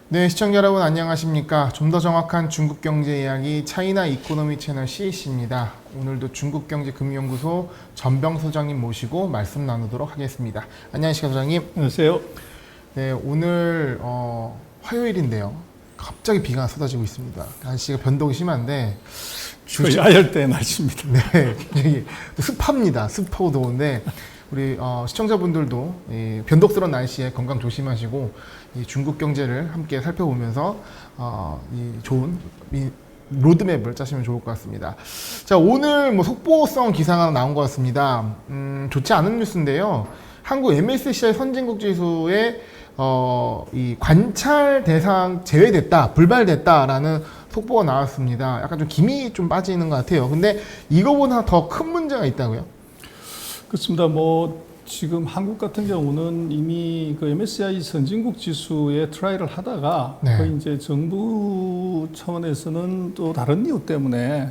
네, 시청자 여러분 안녕하십니까? 좀 더 정확한 중국 경제 이야기 차이나 이코노미 채널 CAC입니다. 오늘도 중국경제금연구소 전병 소장님 모시고 말씀 나누도록 하겠습니다. 안녕하십니까, 소장님? 안녕하세요. 네, 오늘 화요일인데요. 갑자기 비가 쏟아지고 있습니다. 날씨가 변동이 심한데 거의 아열대 날씨입니다. 네, 굉장히 습합니다. 습하고 더운데 우리 시청자분들도 이 변덕스러운 날씨에 건강 조심하시고 이 중국 경제를 함께 살펴보면서 이 좋은 로드맵을 짜시면 좋을 것 같습니다. 자, 오늘 뭐 속보성 기사가 하나 나온 것 같습니다. 좋지 않은 뉴스인데요. 한국 MSCI 선진국 지수에 이 관찰 대상 제외됐다, 불발됐다라는 속보가 나왔습니다. 약간 좀 김이 좀 빠지는 것 같아요. 근데 이거보다 더 큰 문제가 있다고요? 그렇습니다. 지금 한국 같은 경우는 이미 그 MSCI 선진국 지수에 트라이를 하다가 네. 거의 이제 정부 차원에서는 또 다른 이유 때문에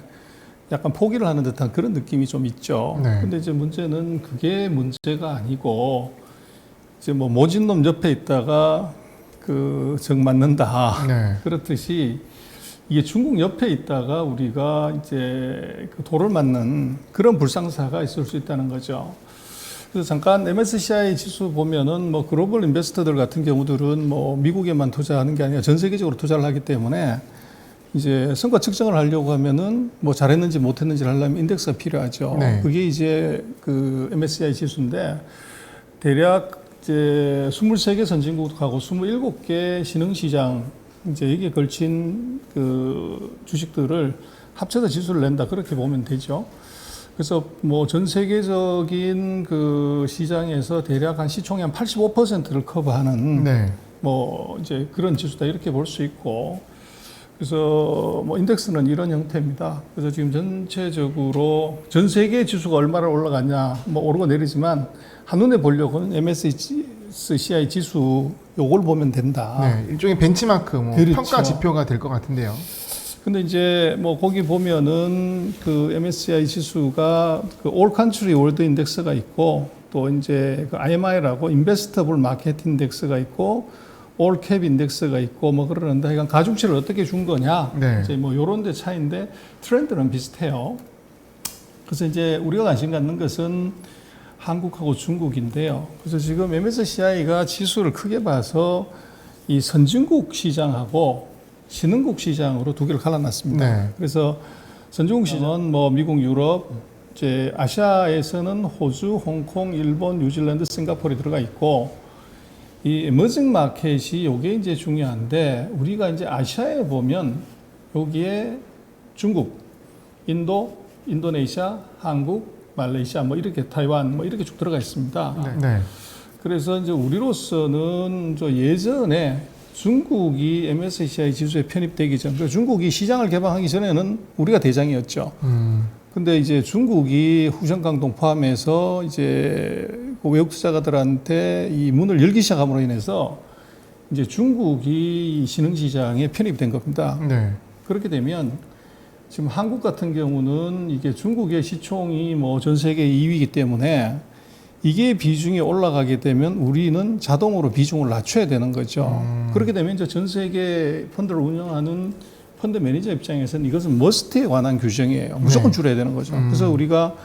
약간 포기를 하는 듯한 그런 느낌이 좀 있죠. 네. 근데 이제 문제는 그게 문제가 아니고 이제 모진 놈 옆에 있다가 그 정 맞는다. 네. 그렇듯이 이게 중국 옆에 있다가 우리가 이제 그 돌을 맞는 그런 불상사가 있을 수 있다는 거죠. 그래서 잠깐 MSCI 지수 보면은 글로벌 인베스터들 같은 경우들은 미국에만 투자하는 게 아니라 전 세계적으로 투자를 하기 때문에 이제 성과 측정을 하려고 하면은 잘했는지 못했는지를 하려면 인덱스가 필요하죠. 네. 그게 이제 그 MSCI 지수인데 대략 이제 23개 선진국하고 27개 신흥시장 이제 여기에 걸친 그 주식들을 합쳐서 지수를 낸다 그렇게 보면 되죠. 그래서 전 세계적인 그 시장에서 대략 한 시총의 한 85%를 커버하는 네. 이제 그런 지수다 이렇게 볼 수 있고, 그래서 인덱스는 이런 형태입니다. 그래서 지금 전체적으로 전 세계 지수가 얼마나 올라갔냐 오르고 내리지만 한눈에 보려고는 MSCI 지수 요걸 보면 된다. 네, 일종의 벤치마크, 그렇죠. 평가 지표가 될 것 같은데요. 근데 이제 거기 보면은 그 MSCI 지수가 그 All Country World Index가 있고 또 이제 그 IMI라고 Investable Market Index가 있고 All Cap Index가 있고 그러는데 이건 가중치를 어떻게 준 거냐. 네. 이제 요런 데 차이인데 트렌드는 비슷해요. 그래서 이제 우리가 관심 갖는 것은 한국하고 중국인데요. 그래서 지금 MSCI가 지수를 크게 봐서 이 선진국 시장하고 신흥국 시장으로 두 개를 갈라놨습니다. 네. 그래서 선진국 시장은 미국, 유럽, 이제 아시아에서는 호주, 홍콩, 일본, 뉴질랜드, 싱가포르이 들어가 있고 이 에머징 마켓이 요게 이제 중요한데 우리가 이제 아시아에 보면 여기에 중국, 인도, 인도네시아, 한국, 말레이시아 이렇게 타이완 이렇게 쭉 들어가 있습니다. 네. 그래서 이제 우리로서는 예전에 중국이 MSCI 지수에 편입되기 전, 그러니까 중국이 시장을 개방하기 전에는 우리가 대장이었죠. 근데 이제 중국이 후션강동 포함해서 이제 그 외국 투자가들한테 이 문을 열기 시작함으로 인해서 이제 중국이 신흥시장에 편입된 겁니다. 네. 그렇게 되면 지금 한국 같은 경우는 이게 중국의 시총이 전 세계 2위이기 때문에 이게 비중이 올라가게 되면 우리는 자동으로 비중을 낮춰야 되는 거죠. 그렇게 되면 이제 전 세계 펀드를 운영하는 펀드 매니저 입장에서는 이것은 머스트에 관한 규정이에요. 무조건 줄여야 되는 거죠. 그래서 우리가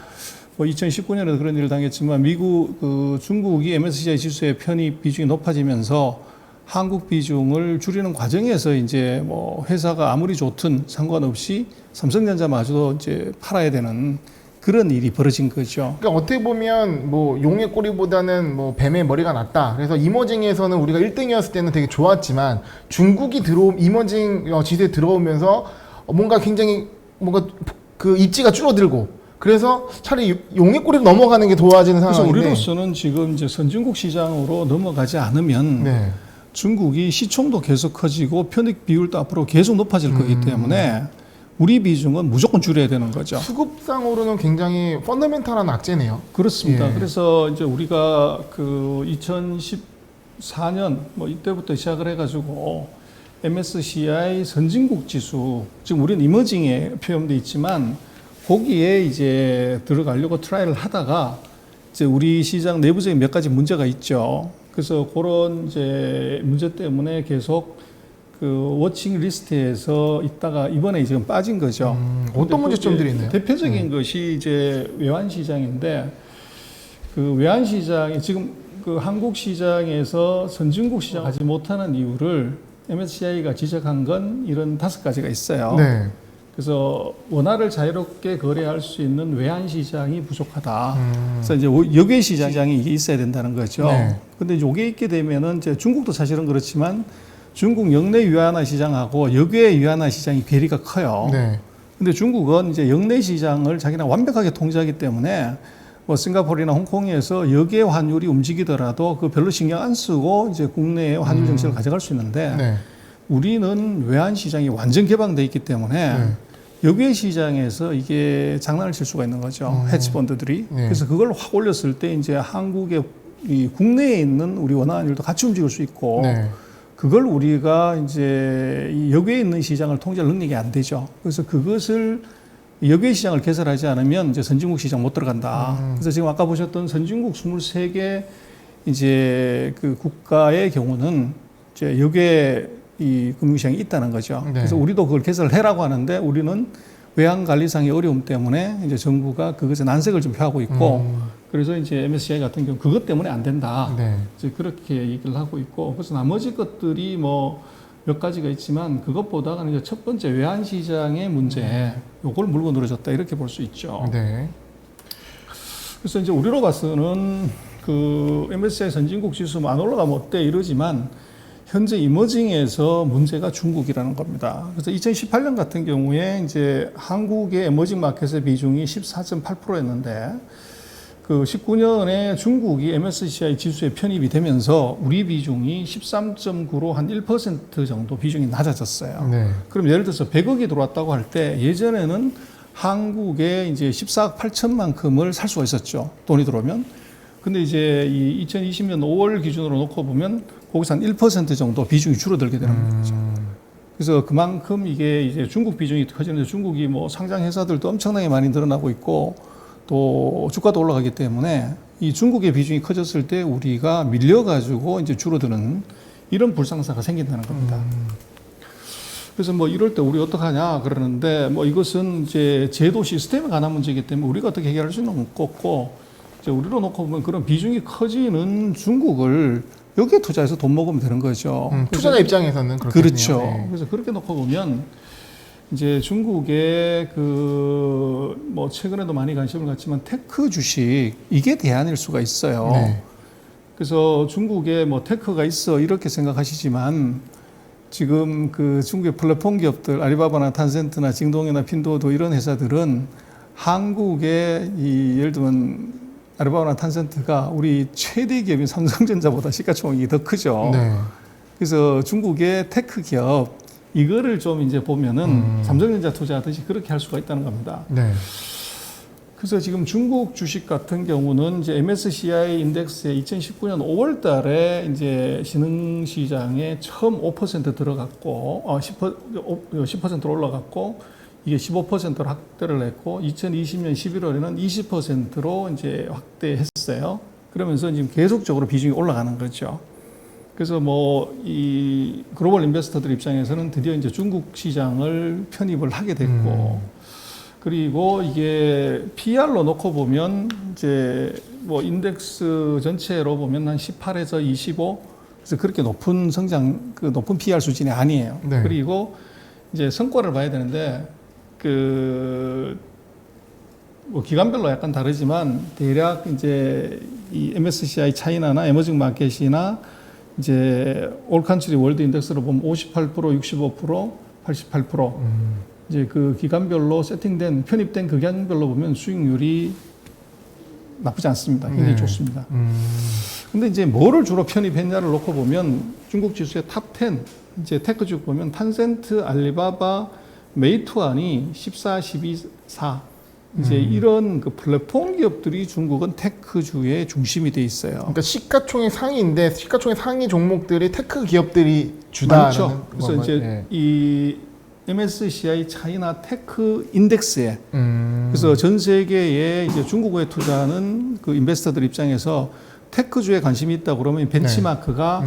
2019년에도 그런 일을 당했지만 중국이 MSCI 지수의 편입 비중이 높아지면서 한국 비중을 줄이는 과정에서 이제 회사가 아무리 좋든 상관없이 삼성전자마저도 이제 팔아야 되는 그런 일이 벌어진 거죠. 그러니까 어떻게 보면 용의 꼬리보다는 뱀의 머리가 낫다. 그래서 이머징에서는 우리가 1등이었을 때는 되게 좋았지만 중국이 이머징 지수에 들어오면서 굉장히 그 입지가 줄어들고 그래서 차라리 용의 꼬리로 넘어가는 게 도와지는 상황인데. 그래서 우리로서는 지금 이제 선진국 시장으로 넘어가지 않으면 네. 중국이 시총도 계속 커지고 편입 비율도 앞으로 계속 높아질 거기 때문에 우리 비중은 무조건 줄여야 되는 거죠. 수급상으로는 굉장히 펀더멘탈한 악재네요. 그렇습니다. 예. 그래서 이제 우리가 그 2014년 이때부터 시작을 해가지고 MSCI 선진국 지수, 지금 우리는 이머징에 표현돼 있지만 거기에 이제 들어가려고 트라이를 하다가 이제 우리 시장 내부적인 몇 가지 문제가 있죠. 그래서 그런 이제 문제 때문에 계속 그 워칭 리스트에서 있다가 이번에 지금 빠진 거죠. 어떤 문제점들이 있나요? 대표적인 것이 이제 외환 시장인데 그 외환 시장이 지금 그 한국 시장에서 선진국 시장 하지 못하는 이유를 MSCI가 지적한 건 이런 5가지가 있어요. 네. 그래서 원화를 자유롭게 거래할 수 있는 외환 시장이 부족하다. 그래서 이제 역외 시장이 이게 있어야 된다는 거죠. 네. 근데 이게 있게 되면은 이제 중국도 사실은 그렇지만 중국 역내 위안화 시장하고 역외 위안화 시장이 괴리가 커요. 네. 근데 중국은 이제 역내 시장을 자기가 완벽하게 통제하기 때문에 뭐 싱가포르나 홍콩에서 역외 환율이 움직이더라도 그 별로 신경 안 쓰고 이제 국내의 환율 정책을 가져갈 수 있는데 네. 우리는 외환 시장이 완전 개방돼 있기 때문에 네. 역외 시장에서 이게 장난을 칠 수가 있는 거죠. 헤지펀드들이. 네. 그래서 그걸 확 올렸을 때 이제 한국의 이 국내에 있는 우리 원화 환율도 같이 움직일 수 있고 네. 그걸 우리가 이제 이 역외에 있는 시장을 통제할 능력이 안 되죠. 그래서 그것을 역외 시장을 개설하지 않으면 이제 선진국 시장 못 들어간다. 그래서 지금 아까 보셨던 선진국 23개 이제 그 국가의 경우는 이제 역외 이 금융시장이 있다는 거죠. 네. 그래서 우리도 그걸 개설을 해라고 하는데 우리는 외환 관리상의 어려움 때문에 이제 정부가 그것에 난색을 좀 표하고 있고 그래서 이제 MSCI 같은 경우 그것 때문에 안 된다. 네. 이제 그렇게 얘기를 하고 있고 그래서 나머지 것들이 뭐 몇 가지가 있지만 그것보다는 이제 첫 번째 외환 시장의 문제 요걸 물고 늘어졌다 이렇게 볼 수 있죠. 네. 그래서 이제 우리로 봐서는 그 MSCI 선진국 지수 안 올라가면 어때 이러지만 현재 이머징에서 문제가 중국이라는 겁니다. 그래서 2018년 같은 경우에 이제 한국의 에머징 마켓의 비중이 14.8%였는데 그 19년에 중국이 MSCI 지수에 편입이 되면서 우리 비중이 13.9로 한 1% 정도 비중이 낮아졌어요. 네. 그럼 예를 들어서 100억이 들어왔다고 할 때 예전에는 한국에 이제 14억 8천만큼을 살 수가 있었죠. 돈이 들어오면. 근데 이제 이 2020년 5월 기준으로 놓고 보면 거기서 한 1% 정도 비중이 줄어들게 되는 거죠. 그래서 그만큼 이게 이제 중국 비중이 커지는데 중국이 뭐 상장 회사들도 엄청나게 많이 늘어나고 있고 또 주가도 올라가기 때문에 이 중국의 비중이 커졌을 때 우리가 밀려가지고 이제 줄어드는 이런 불상사가 생긴다는 겁니다. 그래서 뭐 이럴 때 우리 어떡하냐 그러는데 뭐 이것은 이제 제도 시스템에 관한 문제이기 때문에 우리가 어떻게 해결할 수는 없고 이제 우리로 놓고 보면 그런 비중이 커지는 중국을 여기에 투자해서 돈 먹으면 되는 거죠. 투자자 입장에서는 그렇겠네요. 그렇죠. 네. 그래서 그렇게 놓고 보면 이제 중국의 그 뭐 최근에도 많이 관심을 갖지만 테크 주식 이게 대안일 수가 있어요. 네. 그래서 중국에 뭐 테크가 있어 이렇게 생각하시지만 지금 그 중국의 플랫폼 기업들 아리바바나 탄센트나 징동이나 핀도도 이런 회사들은 한국의 이 예를 들면 아리바바나 탄센트가 우리 최대 기업인 삼성전자보다 시가총액이 더 크죠. 네. 그래서 중국의 테크 기업 이거를 좀 이제 보면은 삼성전자 투자하듯이 그렇게 할 수가 있다는 겁니다. 네. 그래서 지금 중국 주식 같은 경우는 이제 MSCI 인덱스에 2019년 5월 달에 이제 신흥시장에 처음 5% 들어갔고, 10%로 올라갔고, 이게 15%로 확대를 했고, 2020년 11월에는 20%로 이제 확대했어요. 그러면서 지금 계속적으로 비중이 올라가는 거죠. 그래서 뭐 이 글로벌 인베스터들 입장에서는 드디어 이제 중국 시장을 편입을 하게 됐고, 그리고 이게 PR로 놓고 보면 이제 뭐 인덱스 전체로 보면 한 18에서 25, 그래서 그렇게 높은 성장, 그 높은 PR 수준이 아니에요. 네. 그리고 이제 성과를 봐야 되는데 그 뭐 기간별로 약간 다르지만 대략 이제 이 MSCI 차이나나 에머징 마켓이나 이제 올 컨트리 월드 인덱스로 보면 58%, 65%, 88% 이제 그 기간별로 세팅된 편입된 기간별로 보면 수익률이 나쁘지 않습니다. 굉장히 네. 좋습니다. 근데 이제 뭐를 주로 편입했냐를 놓고 보면 중국 지수의 탑 10 이제 테크 쭉 보면 탄센트, 알리바바, 메이투안이 14, 12, 4 이제 이런 그 플랫폼 기업들이 중국은 테크주의 중심이 돼 있어요. 그러니까 시가총액 상위인데 시가총액 상위 종목들이 테크 기업들이 주다라는 많죠. 그래서 건가요? 이제 네. 이 MSCI 차이나 테크 인덱스에 음. 그래서 전 세계에 이제 중국에 투자하는 그 인베스터들 입장에서 테크주에 관심이 있다 그러면 벤치마크가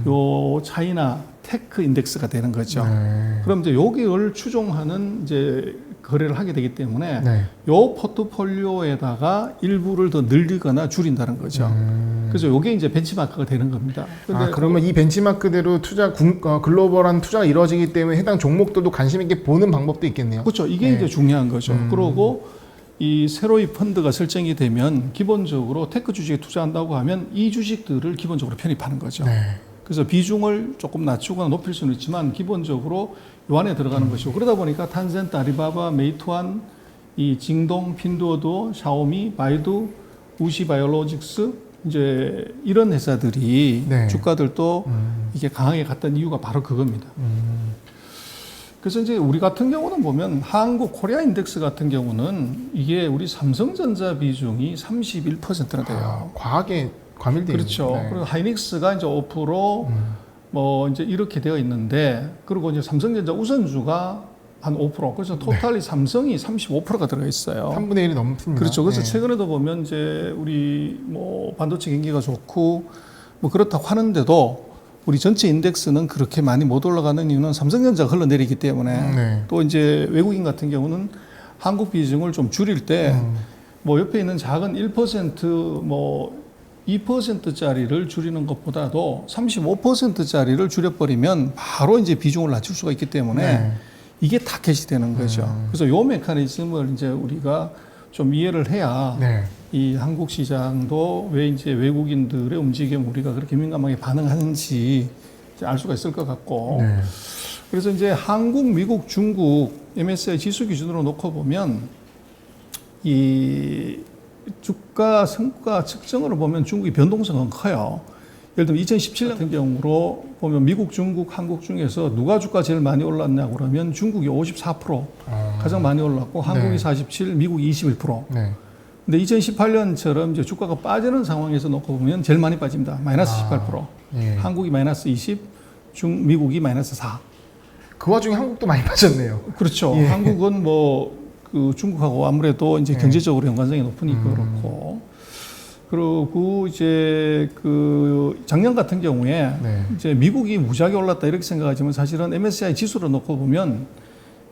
요 차이나 테크 인덱스가 되는 거죠. 네. 그럼 이제 여기를 추종하는 이제 거래를 하게 되기 때문에 네. 요 포트폴리오에다가 일부를 더 늘리거나 줄인다는 거죠. 그래서 요게 이제 벤치마크가 되는 겁니다. 근데 그러면 이 벤치마크대로 글로벌한 투자가 이루어지기 때문에 해당 종목들도 관심 있게 보는 방법도 있겠네요. 그렇죠. 이게 네. 이제 중요한 거죠. 그러고 이 새로이 펀드가 설정이 되면 기본적으로 테크 주식에 투자한다고 하면 이 주식들을 기본적으로 편입하는 거죠. 네. 그래서 비중을 조금 낮추거나 높일 수는 있지만 기본적으로 요 안에 들어가는 것이고 그러다 보니까 탄센트, 아리바바, 메이투안, 이 징동, 핀두오도, 샤오미, 바이두, 우시 바이오로직스 이제 이런 회사들이 네. 주가들도 이게 강하게 갔던 이유가 바로 그겁니다. 그래서 이제 우리 같은 경우는 보면 한국 코리아 인덱스 같은 경우는 이게 우리 삼성전자 비중이 31%나 돼요. 과하게 과밀되어 그렇죠. 있네요. 네. 그리고 하이닉스가 이제 5%, 뭐 이제 이렇게 되어 있는데, 그리고 이제 삼성전자 우선주가 한 5%. 그래서 토탈이 삼성이 35%가 들어 있어요. 3분의 1이 넘습니다. 그렇죠. 그래서 네. 최근에도 보면 이제 우리 뭐 반도체 경기가 좋고 뭐 그렇다고 하는데도 우리 전체 인덱스는 그렇게 많이 못 올라가는 이유는 삼성전자가 흘러내리기 때문에 네. 또 이제 외국인 같은 경우는 한국 비중을 좀 줄일 때 뭐 옆에 있는 작은 1%뭐 2%짜리를 줄이는 것보다도 35%짜리를 줄여버리면 바로 이제 비중을 낮출 수가 있기 때문에 네. 이게 타켓이 되는 거죠. 그래서 요 메커니즘을 이제 우리가 좀 이해를 해야 네. 이 한국 시장도 왜 이제 외국인들의 움직임 우리가 그렇게 민감하게 반응하는지 이제 알 수가 있을 것 같고. 네. 그래서 이제 한국, 미국, 중국 MSCI 지수 기준으로 놓고 보면 이 주가 성과 측정으로 보면 중국이 변동성은 커요. 예를 들면 2017년 같은 경우로 보면 미국, 중국, 한국 중에서 누가 주가 제일 많이 올랐냐 그러면 중국이 54% 가장 많이 올랐고 한국이 네. 47, 미국이 21%. 네. 근데 2018년처럼 이제 주가가 빠지는 상황에서 놓고 보면 제일 많이 빠집니다. 마이너스 18%. 예. 한국이 마이너스 20, 미국이 마이너스 4. 그 와중에 한국도 많이 빠졌네요. 그렇죠. 예. 한국은 뭐 그 중국하고 아무래도 이제 경제적으로 연관성이 높으니까 그렇고. 그리고 이제 그 작년 같은 경우에 네. 이제 미국이 무지하게 올랐다 이렇게 생각하지만 사실은 MSCI 지수를 놓고 보면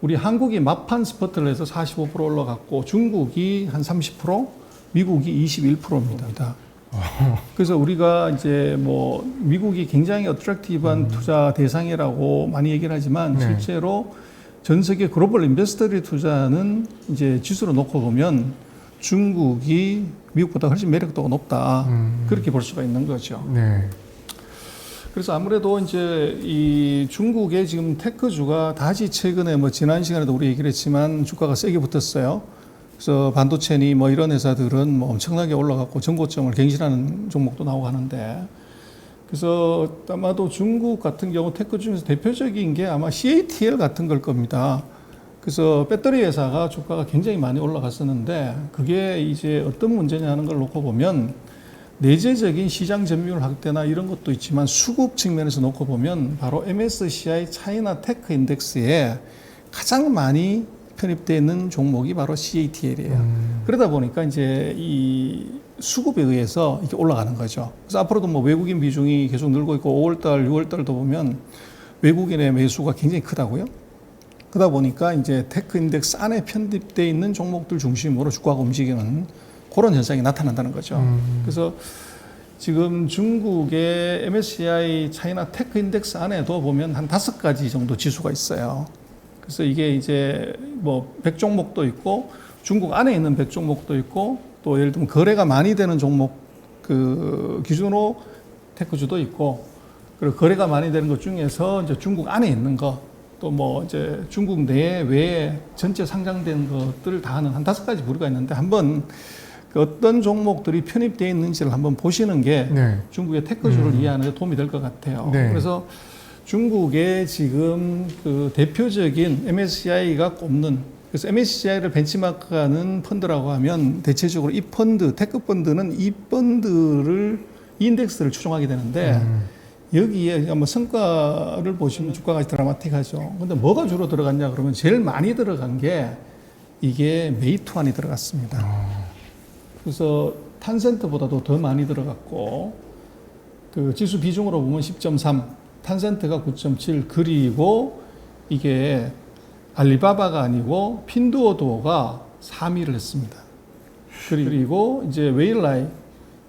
우리 한국이 막판 스퍼트를 해서 45% 올라갔고 중국이 한 30%, 미국이 21%입니다. 그래서 우리가 이제 뭐 미국이 굉장히 어트랙티브한 투자 대상이라고 많이 얘기를 하지만 네. 실제로 전 세계 글로벌 인베스터들이 투자하는 이제 지수로 놓고 보면 중국이 미국보다 훨씬 매력도가 높다. 그렇게 볼 수가 있는 거죠. 네. 그래서 아무래도 이제 이 중국의 지금 테크주가 다시 최근에 뭐 지난 시간에도 우리 얘기를 했지만 주가가 세게 붙었어요. 그래서 반도체니 뭐 이런 회사들은 뭐 엄청나게 올라갔고 전고점을 갱신하는 종목도 나오고 하는데 그래서 아마도 중국 같은 경우 테크 중에서 대표적인 게 아마 CATL 같은 걸 겁니다. 그래서 배터리 회사가 주가가 굉장히 많이 올라갔었는데 그게 이제 어떤 문제냐 하는 걸 놓고 보면 내재적인 시장 점유율 확대나 이런 것도 있지만 수급 측면에서 놓고 보면 바로 MSCI 차이나 테크 인덱스에 가장 많이 편입되어 있는 종목이 바로 CATL이에요. 그러다 보니까 이제 이 수급에 의해서 이렇게 올라가는 거죠. 그래서 앞으로도 뭐 외국인 비중이 계속 늘고 있고 5월달, 6월달도 보면 외국인의 매수가 굉장히 크다고요. 그러다 보니까 이제 테크 인덱스 안에 편입되어 있는 종목들 중심으로 주가가 움직이는 그런 현상이 나타난다는 거죠. 그래서 지금 중국의 MSCI 차이나 테크 인덱스 안에도 보면 한 5가지 정도 지수가 있어요. 그래서 이게 이제 뭐 100종목도 있고 중국 안에 있는 100종목도 있고 또 예를 들면 거래가 많이 되는 종목 그 기준으로 테크주도 있고 그리고 거래가 많이 되는 것 중에서 이제 중국 안에 있는 거 또 뭐 이제 중국 내에 외에 전체 상장된 것들을 다 하는 한 5가지 부류가 있는데 한번 그 어떤 종목들이 편입되어 있는지를 한번 보시는 게 네. 중국의 테크주를 이해하는 데 도움이 될 것 같아요. 네. 그래서 중국의 지금 그 대표적인 MSCI가 꼽는 그래서 MSCI를 벤치마크하는 펀드라고 하면 대체적으로 이 펀드, 테크 펀드는 이 펀드를 이 인덱스를 추종하게 되는데 여기에 한번 성과를 보시면 주가가 드라마틱하죠. 근데 뭐가 주로 들어갔냐 그러면 제일 많이 들어간 게 이게 메이투안이 들어갔습니다. 그래서 탄센트보다도 더 많이 들어갔고 그 지수 비중으로 보면 10.3, 탄센트가 9.7, 그리고 이게 알리바바가 아니고 핀두오도어가 3위를 했습니다. 그리고 이제 웨일라이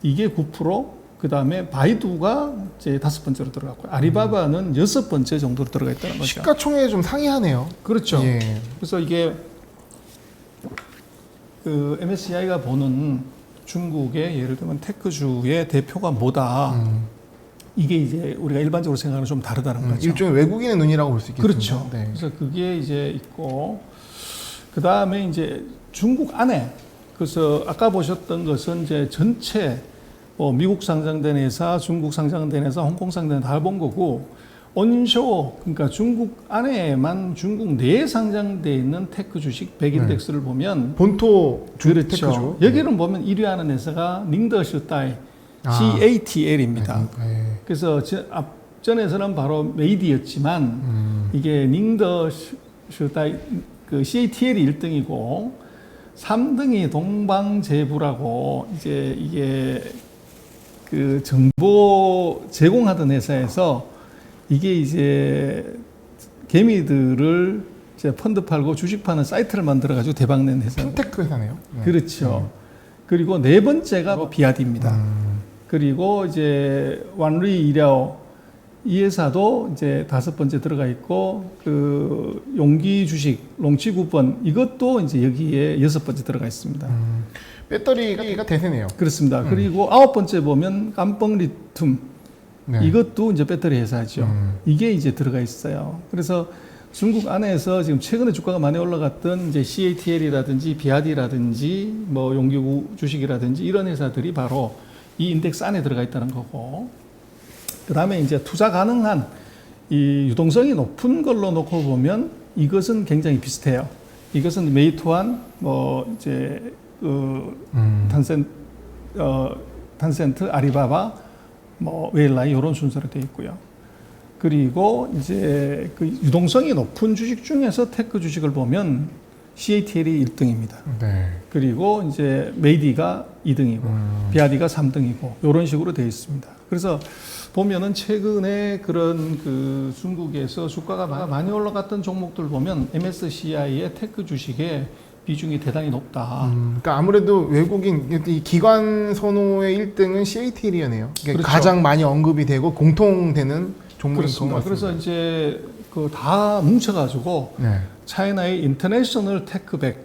이게 9%, 그 다음에 바이두가 이제 5번째로 들어갔고 알리바바는 6번째 정도로 들어가 있다는 거죠. 시가총액 좀 상이하네요. 그렇죠. 예. 그래서 이게 그 MSCI가 보는 중국의 예를 들면 테크주의 대표가 뭐다. 이게 이제 우리가 일반적으로 생각하는 좀 다르다는 거죠. 일종의 외국인의 눈이라고 볼 수 있겠습니다. 그렇죠. 네. 그래서 그게 이제 있고 그 다음에 이제 중국 안에 그래서 아까 보셨던 것은 이제 전체 뭐 미국 상장된 회사, 중국 상장된 회사, 홍콩 상장된 다 본 거고 온쇼 그러니까 중국 안에만 중국 내에 상장돼 있는 테크 주식 100인덱스를 보면 본토 그렇죠. 테크죠. 여기는 보면 1위하는 회사가 닝더슈타이 아. CATL입니다. 네. 그래서 앞전에서는 바로 메이디였지만 이게 닝더슈타이 그 CATL이 1등이고 3등이 동방제부라고 이제 이게 그 정보 제공하던 회사에서 이게 이제 개미들을 이제 펀드 팔고 주식 파는 사이트를 만들어 가지고 대박 낸 회사. 핀테크 회사네요. 네. 그렇죠. 그리고 네 번째가 비아디입니다. 그리고 이제 완루이 이랴오 이 회사도 이제 5번째 들어가 있고 그 용기 주식 롱치 쿠폰 이것도 이제 여기에 6번째 들어가 있습니다. 배터리가 대세네요. 그렇습니다. 그리고 9번째 보면 깜뻥 리튬 네. 이것도 이제 배터리 회사죠. 이게 이제 들어가 있어요. 그래서 중국 안에서 지금 최근에 주가가 많이 올라갔던 이제 CATL이라든지 비아디라든지 뭐 용기 주식이라든지 이런 회사들이 바로 이 인덱스 안에 들어가 있다는 거고. 그 다음에 이제 투자 가능한 이 유동성이 높은 걸로 놓고 보면 이것은 굉장히 비슷해요. 이것은 메이투안, 뭐 이제 탄센트, 아리바바, 뭐 웨일라이 이런 순서로 되어 있고요. 그리고 이제 그 유동성이 높은 주식 중에서 테크 주식을 보면 CATL이 1등입니다. 네. 그리고 이제 메이디가 2등이고 비아디가 3등이고 이런 식으로 되어 있습니다. 그래서 보면은 최근에 그런 그 중국에서 주가가 많이 올라갔던 종목들 보면 MSCI의 테크 주식의 비중이 대단히 높다. 그러니까 아무래도 외국인 이 기관 선호의 1등은 CATL이네요. 그러니까 그렇죠. 가장 많이 언급이 되고 공통되는 종목인 것 그렇습니다. 같습니다. 그래서 이제 그 다 뭉쳐가지고 네. 차이나의 인터내셔널 테크 100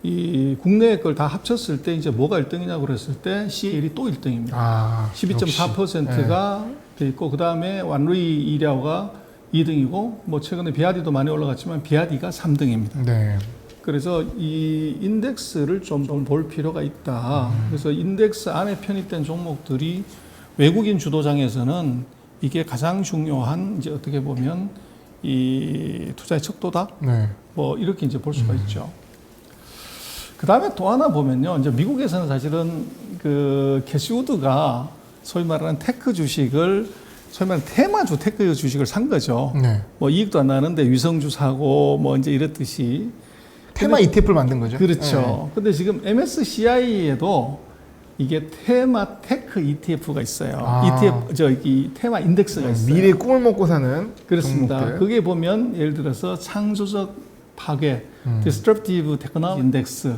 이 국내 걸 다 합쳤을 때 이제 뭐가 1등이냐고 그랬을 때 CATL이 또 1등입니다. 아, 12.4%가 돼 있고 그 다음에 완루이 이랴오가 2등이고 뭐 최근에 비아디도 많이 올라갔지만 비아디가 3등입니다. 네. 그래서 이 인덱스를 좀 볼 필요가 있다. 그래서 인덱스 안에 편입된 종목들이 외국인 주도장에서는 이게 가장 중요한 이제 어떻게 보면 이 투자의 척도다. 네. 뭐 이렇게 이제 볼 수가 있죠. 그 다음에 또 하나 보면요. 이제 미국에서는 사실은 그 캐시우드가 소위 말하는 테크 주식을 소위 말하는 테마주 테크 주식을 산 거죠. 네. 뭐 이익도 안 나는데 위성주 사고 뭐 이제 이랬듯이. 테마 ETF를 만든 거죠. 그렇죠. 근데 지금 MSCI에도 이게 테마 테크 ETF가 있어요. 아. ETF 저기 테마 인덱스가 네. 있어요. 미래 꿈을 먹고 사는 그렇습니다. 종목들. 그게 보면 예를 들어서 창조적 파괴, Disruptive Technology Index,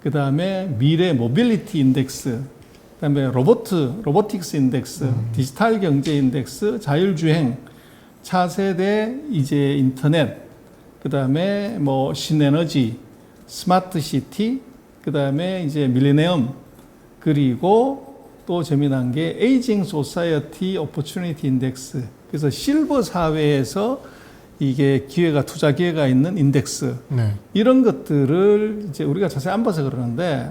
그 다음에 미래 모빌리티 인덱스, 그 다음에 로보틱스 인덱스, 디지털 경제 인덱스, 자율주행, 차세대 이제 인터넷, 그 다음에 뭐 신에너지, 스마트 시티, 그 다음에 이제 밀레니엄, 그리고 또 재미난 게 에이징 소사이어티 오퍼튜니티 인덱스. 그래서 실버 사회에서 이게 기회가 투자 기회가 있는 인덱스. 네. 이런 것들을 이제 우리가 자세히 안 봐서 그러는데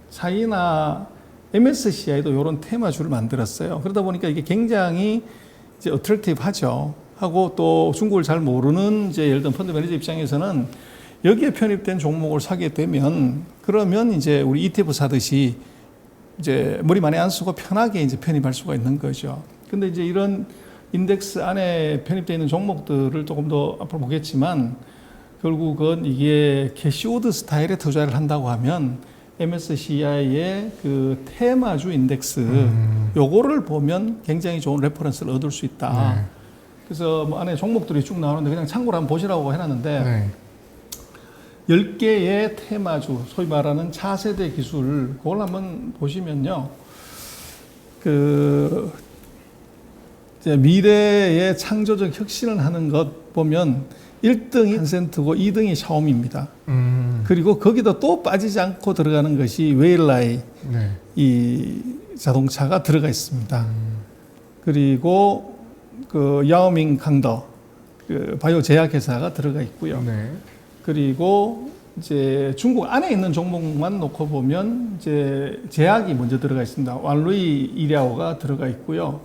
차이나 MSCI도 이런 테마주를 만들었어요. 그러다 보니까 이게 굉장히 이제 어트랙티브하죠. 하고 또 중국을 잘 모르는 이제 예를 들면 펀드 매니저 입장에서는 여기에 편입된 종목을 사게 되면 그러면 이제 우리 ETF 사듯이 이제 머리 많이 안 쓰고 편하게 이제 편입할 수가 있는 거죠. 근데 이제 이런 인덱스 안에 편입되어 있는 종목들을 조금 더 앞으로 보겠지만 결국은 이게 캐시우드 스타일의 투자를 한다고 하면 MSCI의 그 테마주 인덱스 요거를 보면 굉장히 좋은 레퍼런스를 얻을 수 있다. 네. 그래서 뭐 안에 종목들이 쭉 나오는데 그냥 참고로 한번 보시라고 해놨는데 네. 10개의 테마주, 소위 말하는 차세대 기술, 그걸 한번 보시면요. 그, 이제 미래의 창조적 혁신을 하는 것 보면 1등이 텐센트고 2등이 샤오미입니다. 그리고 거기다 또 빠지지 않고 들어가는 것이 웨일라이 네. 이 자동차가 들어가 있습니다. 그리고 그 야오밍 강더 그 바이오 제약회사가 들어가 있고요. 네. 그리고 이제 중국 안에 있는 종목만 놓고 보면 이제 제약이 먼저 들어가 있습니다. 완루이 이랴오가 들어가 있고요.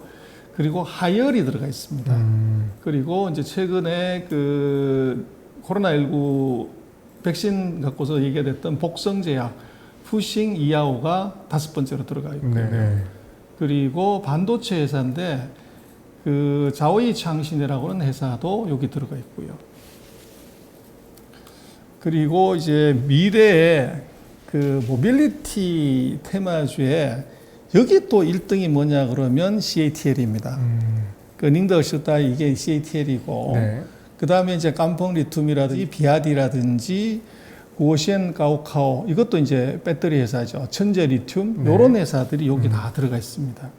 그리고 하이얼이 들어가 있습니다. 그리고 이제 최근에 그 코로나19 백신 갖고서 얘기가 됐던 복성제약, 푸싱 이야오가 5번째로 들어가 있고요. 네. 그리고 반도체 회사인데 그 자오이 창신이라고 하는 회사도 여기 들어가 있고요. 그리고 이제 미래의 그 모빌리티 테마주에 여기 또 1등이 뭐냐 그러면 CATL입니다. 그 닝더시다 이게 CATL이고 네. 그 다음에 이제 깜펑 리튬이라든지 비아디라든지 구오시엔 가오카오 이것도 이제 배터리 회사죠. 천재 리튬 네. 이런 회사들이 여기 다 들어가 있습니다.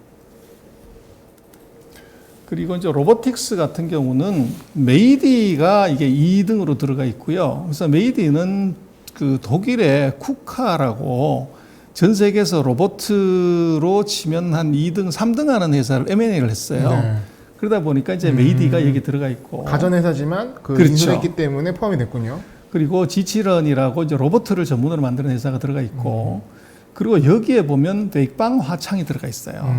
그리고 이제 로보틱스 같은 경우는 메이디가 이게 2등으로 들어가 있고요. 그래서 메이디는 그 독일의 쿠카라고 전 세계에서 로봇으로 치면 한 2등, 3등 하는 회사를 M&A를 했어요. 네. 그러다 보니까 이제 메이디가 여기 들어가 있고. 가전회사지만 그 그렇죠. 인수했기 때문에 포함이 됐군요. 그리고 지치런이라고 이제 로봇을 전문으로 만드는 회사가 들어가 있고. 그리고 여기에 보면 백방 화창이 들어가 있어요.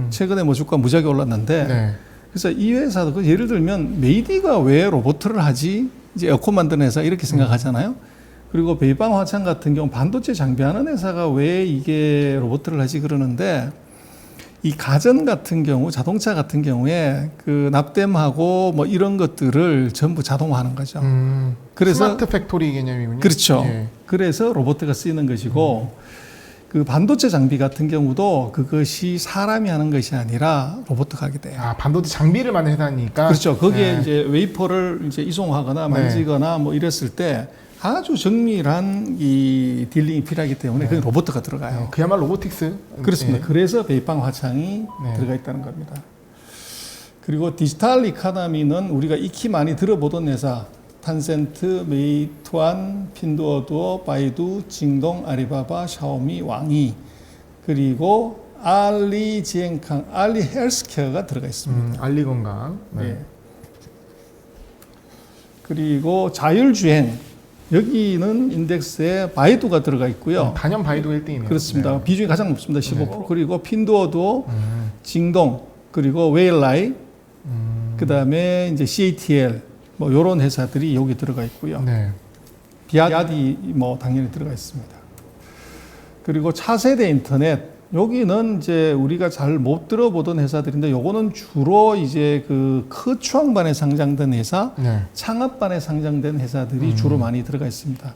최근에 뭐 주가 무지하게 올랐는데. 네. 그래서 이 회사도 그 예를 들면 메이디가 왜 로봇을 하지? 이제 에어컨 만드는 회사 이렇게 생각하잖아요. 그리고 베이방 화창 같은 경우 반도체 장비하는 회사가 왜 이게 로봇을 하지 그러는데 이 가전 같은 경우 자동차 같은 경우에 그 납땜하고 뭐 이런 것들을 전부 자동화하는 거죠. 그래서 스마트 팩토리 개념이군요. 그렇죠. 예. 그래서 로봇가 쓰이는 것이고 그 반도체 장비 같은 경우도 그것이 사람이 하는 것이 아니라 로봇가 하게 돼요. 아, 반도체 장비를 만드는 회사니까. 그렇죠. 거기에 네. 이제 웨이퍼를 이제 이송하거나 만지거나 뭐 이랬을 때 아주 정밀한 이 딜링이 필요하기 때문에 거기 로봇가 들어가요. 그야말로 로보틱스. 그렇습니다. 예. 그래서 베이빵 화창이 네. 들어가 있다는 겁니다. 그리고 디지털 이카노미는 우리가 익히 많이 들어보던 회사 탄센트, 메이투안, 핀두어두어, 바이두, 징동, 아리바바, 샤오미, 왕이 그리고 알리 지엔캉, 알리 헬스케어가 들어가 있습니다. 알리건강. 네. 네. 그리고 자율주행 여기는 인덱스에 바이두가 들어가 있고요. 단연 바이두 1등이네요. 그렇습니다. 비중이 가장 높습니다. 15%. 그리고 핀두어두어, 징동, 그리고 웨일라이, 그 다음에 이제 CATL, 뭐 이런 회사들이 여기 들어가 있고요. 네. 비아디 뭐 당연히 들어가 있습니다. 그리고 차세대 인터넷 여기는 이제 우리가 잘 못 들어보던 회사들인데 요거는 주로 이제 그科创반에 상장된 회사, 네. 창업반에 상장된 회사들이 주로 많이 들어가 있습니다.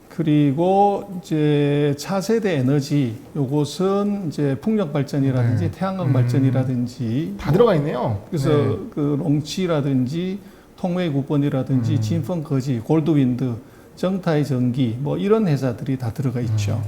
그리고 이제 차세대 에너지 요것은 이제 풍력 발전이라든지 네. 태양광 발전이라든지 다 들어가 있네요. 그래서 네. 그 롱치라든지 통웨이 국번이라든지 진펑 거지, 골드윈드, 정타이 전기 뭐 이런 회사들이 다 들어가 있죠.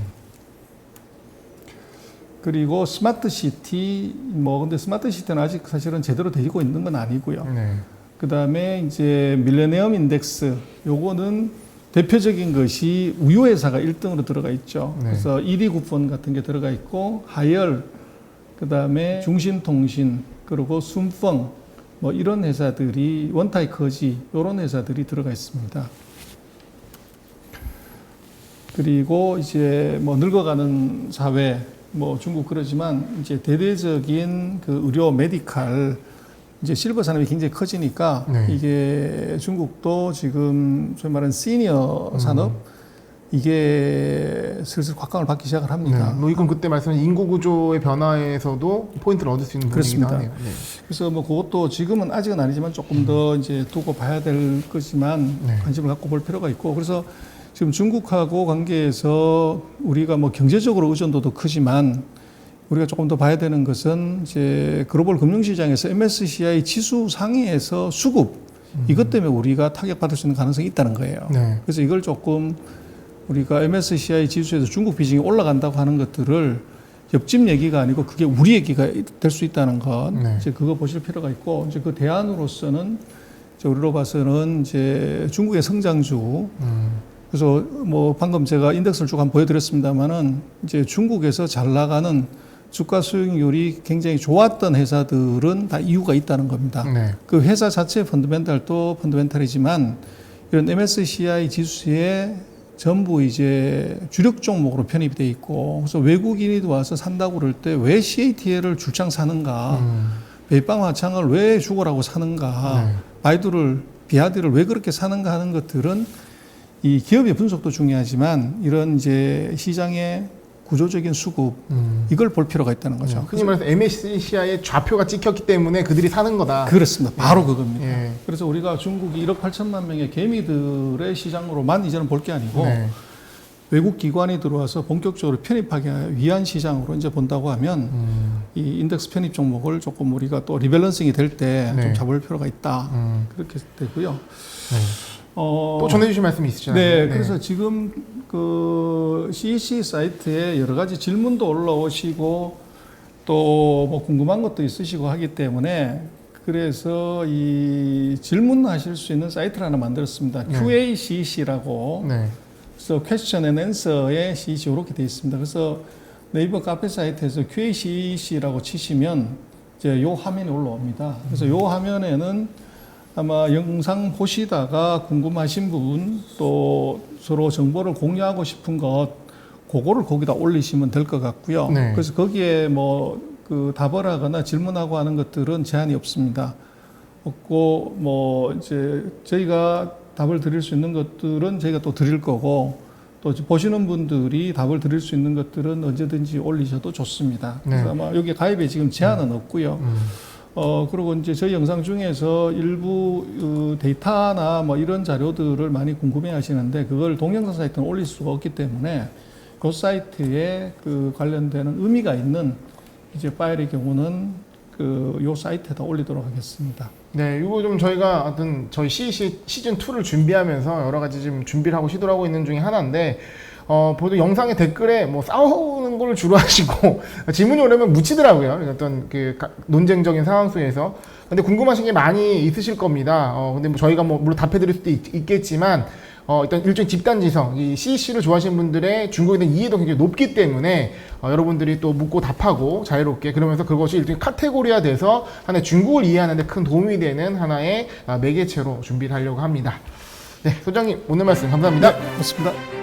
그리고 스마트시티 뭐 근데 스마트시티는 아직 사실은 제대로 되고 있는 건 아니고요. 네. 그다음에 이제 밀레니엄 인덱스 요거는 대표적인 것이 우유 회사가 1등으로 들어가 있죠. 네. 그래서 1위 쿠폰 같은 게 들어가 있고 하이얼 그다음에 중신통신 그리고 순펑 뭐 이런 회사들이 원타이 커지 이런 회사들이 들어가 있습니다. 그리고 이제 뭐 늙어가는 사회 뭐 중국 그러지만 이제 대대적인 그 의료 메디칼 이제 실버 산업이 굉장히 커지니까 네. 이게 중국도 지금 소위 말하는 시니어 산업 이게 슬슬 곽강을 받기 시작을 합니다. 네. 뭐 이건 그때 말씀하신 인구 구조의 변화에서도 포인트를 얻을 수 있는 부분이긴 그렇습니다. 하네요. 네. 그래서 뭐 그것도 지금은 아직은 아니지만 조금 더 이제 두고 봐야 될 거지만 네. 관심을 갖고 볼 필요가 있고 그래서 지금 중국하고 관계에서 우리가 뭐 경제적으로 의존도도 크지만 우리가 조금 더 봐야 되는 것은 이제 글로벌 금융시장에서 MSCI 지수 상위에서 수급 이것 때문에 우리가 타격받을 수 있는 가능성이 있다는 거예요. 네. 그래서 이걸 조금 우리가 MSCI 지수에서 중국 비중이 올라간다고 하는 것들을 옆집 얘기가 아니고 그게 우리 얘기가 될 수 있다는 것, 네. 이제 그거 보실 필요가 있고 이제 그 대안으로서는 이제 우리로 봐서는 이제 중국의 성장주. 그래서 뭐 방금 제가 인덱스를 쭉 한번 보여드렸습니다만은 이제 중국에서 잘 나가는 주가 수익률이 굉장히 좋았던 회사들은 다 이유가 있다는 겁니다. 네. 그 회사 자체의 펀더멘탈도 펀더멘탈이지만 이런 MSCI 지수에 전부 이제 주력 종목으로 편입이 돼 있고 그래서 외국인이 와서 산다고 그럴 때 왜 CATL을 줄창 사는가, 베이빵 화창을 왜 죽어라고 사는가, 네. 바이두를 비아디를 왜 그렇게 사는가 하는 것들은 이 기업의 분석도 중요하지만 이런 이제 시장의 구조적인 수급 이걸 볼 필요가 있다는 거죠. 흔히 말해서 MSCI의 좌표가 찍혔기 때문에 그들이 사는 거다. 그렇습니다. 바로 그겁니다. 예. 그래서 우리가 중국이 1억 8천만 명의 개미들의 시장으로만 이제는 볼 게 아니고 네. 외국 기관이 들어와서 본격적으로 편입하기 위한 시장으로 이제 본다고 하면 이 인덱스 편입 종목을 조금 우리가 또 리밸런싱이 될 때 좀 네. 잡을 필요가 있다. 그렇게 되고요. 네. 또 전해주실 말씀이 있으시잖아요. 네, 그래서 지금 그 CEC 사이트에 여러 가지 질문도 올라오시고 또 뭐 궁금한 것도 있으시고 하기 때문에 그래서 이 질문하실 수 있는 사이트를 하나 만들었습니다. 네. QACEC라고. 네. 그래서 Question and Answer에 CEC 이렇게 되어 있습니다. 그래서 네이버 카페 사이트에서 QACEC라고 치시면 이제 요 화면이 올라옵니다. 그래서 요 화면에는 아마 영상 보시다가 궁금하신 부분 또 서로 정보를 공유하고 싶은 것 그거를 거기다 올리시면 될 것 같고요. 네. 그래서 거기에 뭐 그 답을 하거나 질문하고 하는 것들은 제한이 없습니다. 없고 뭐 이제 저희가 답을 드릴 수 있는 것들은 저희가 또 드릴 거고 또 보시는 분들이 답을 드릴 수 있는 것들은 언제든지 올리셔도 좋습니다. 그래서 네. 아마 여기 가입에 지금 제한은 없고요. 그리고 이제 저희 영상 중에서 일부 데이터나 뭐 이런 자료들을 많이 궁금해 하시는데 그걸 동영상 사이트는 올릴 수가 없기 때문에 그 사이트에 그 관련되는 의미가 있는 이제 파일의 경우는 그 요 사이트에다 올리도록 하겠습니다. 네, 이거 좀 저희가 하여튼 저희 CEC 시즌 2를 준비하면서 여러 가지 지금 준비를 하고 시도하고 있는 중에 하나인데 보통 영상의 댓글에 뭐 싸우는 걸 주로 하시고 질문이 오려면 묻히더라고요. 어떤 그 논쟁적인 상황 속에서. 근데 궁금하신 게 많이 있으실 겁니다. 근데 뭐 저희가 뭐 물론 답해드릴 수도 있겠지만 일단 일종의 집단지성, 이 CEC를 좋아하시는 분들의 중국에 대한 이해도 굉장히 높기 때문에 여러분들이 또 묻고 답하고 자유롭게 그러면서 그것이 일종의 카테고리화 돼서 하나의 중국을 이해하는 데 큰 도움이 되는 하나의 매개체로 준비를 하려고 합니다. 네, 소장님 오늘 말씀 감사합니다. 고맙습니다.